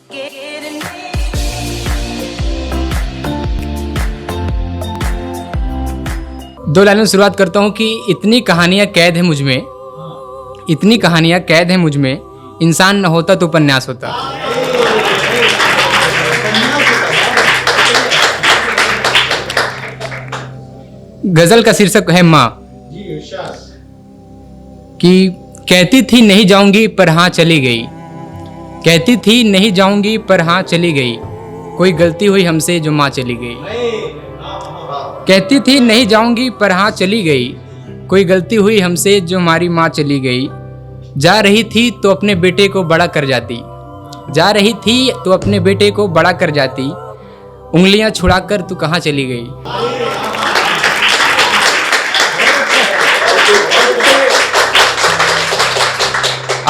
दो लाइनों से शुरुआत करता हूँ कि इतनी कहानियां कैद है मुझ में, इतनी कहानियां कैद है मुझ में, इंसान न होता तो उपन्यास होता। गजल का शीर्षक है माँ, कि कहती थी नहीं जाऊंगी पर हाँ चली गई, कहती थी नहीं जाऊंगी पर हाँ चली गई, कोई गलती हुई हमसे जो माँ चली गई। कहती थी नहीं जाऊंगी पर हाँ चली गई, कोई गलती हुई हमसे जो हमारी माँ चली गई। जा रही थी तो अपने बेटे को बड़ा कर जाती, जा रही थी तो अपने बेटे को बड़ा कर जाती, उंगलियां छुड़ाकर तू कहाँ चली गई।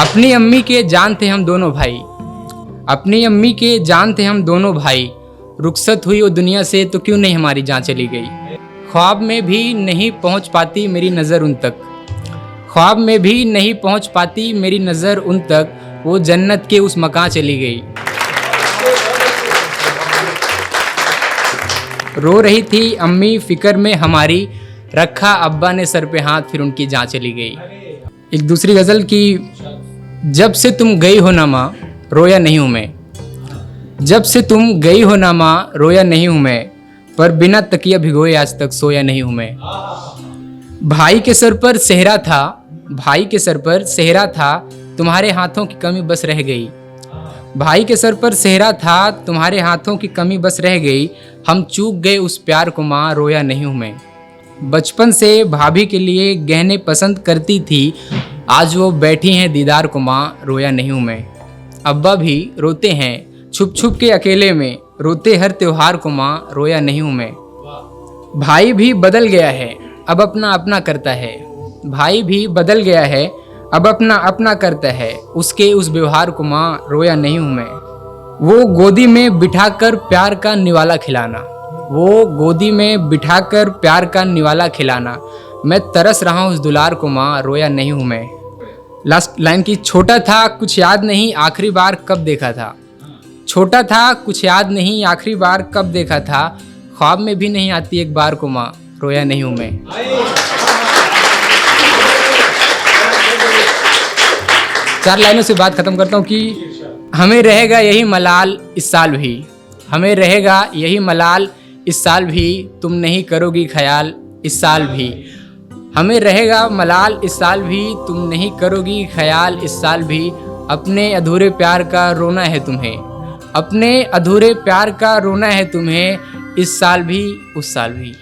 अपनी अम्मी के जान थे हम दोनों भाई, अपनी अम्मी के जान थे हम दोनों भाई, रुखसत हुई वो दुनिया से तो क्यों नहीं हमारी जान चली गई। ख्वाब में भी नहीं पहुंच पाती मेरी नज़र उन तक, ख्वाब में भी नहीं पहुंच पाती मेरी नज़र उन तक, वो जन्नत के उस मकान चली गई। रो रही थी अम्मी फिक्र में हमारी, रखा अब्बा ने सर पे हाथ फिर उनकी जान चली गई। एक दूसरी गज़ल की, जब से तुम गई हो ना माँ रोया नहीं हूँ मैं, जब से तुम गई हो ना माँ रोया नहीं हूँ मैं, पर बिना तकिया भिगोए आज तक सोया नहीं हूँ मैं। भाई के सर पर सेहरा था, भाई के सर पर सेहरा था, तुम्हारे हाथों की कमी बस रह गई। भाई के सर पर सेहरा था, तुम्हारे हाथों की कमी बस रह गई, हम चूक गए उस प्यार को माँ रोया नहीं हूँ मैं। बचपन से भाभी के लिए गहने पसंद करती थी, आज वो बैठी हैं दीदार को माँ रोया नहीं हूँ मैं। अब्बा भी रोते हैं छुप छुप के अकेले में, रोते हर त्योहार को माँ रोया नहीं हूँ मैं। भाई भी बदल गया है अब अपना अपना करता है, भाई भी बदल गया है अब अपना अपना करता है, उसके उस व्यवहार को माँ रोया नहीं हूँ मैं। वो गोदी में बिठाकर प्यार का निवाला खिलाना, वो गोदी में बिठाकर प्यार का निवाला खिलाना, मैं तरस रहा हूँ उस दुलार को माँ रोया नहीं हूँ मैं। लास्ट लाइन की, छोटा था कुछ याद नहीं आखिरी बार कब देखा था, छोटा था कुछ याद नहीं आखिरी बार कब देखा था, ख्वाब में भी नहीं आती एक बार को माँ रोया नहीं हूँ मैं। चार लाइनों से बात खत्म करता हूँ कि हमें रहेगा यही मलाल इस साल भी, हमें रहेगा यही मलाल इस साल भी, तुम नहीं करोगी ख्याल इस साल भी, हमें रहेगा मलाल इस साल भी, तुम नहीं करोगी ख्याल इस साल भी, अपने अधूरे प्यार का रोना है तुम्हें, अपने अधूरे प्यार का रोना है तुम्हें, इस साल भी उस साल भी।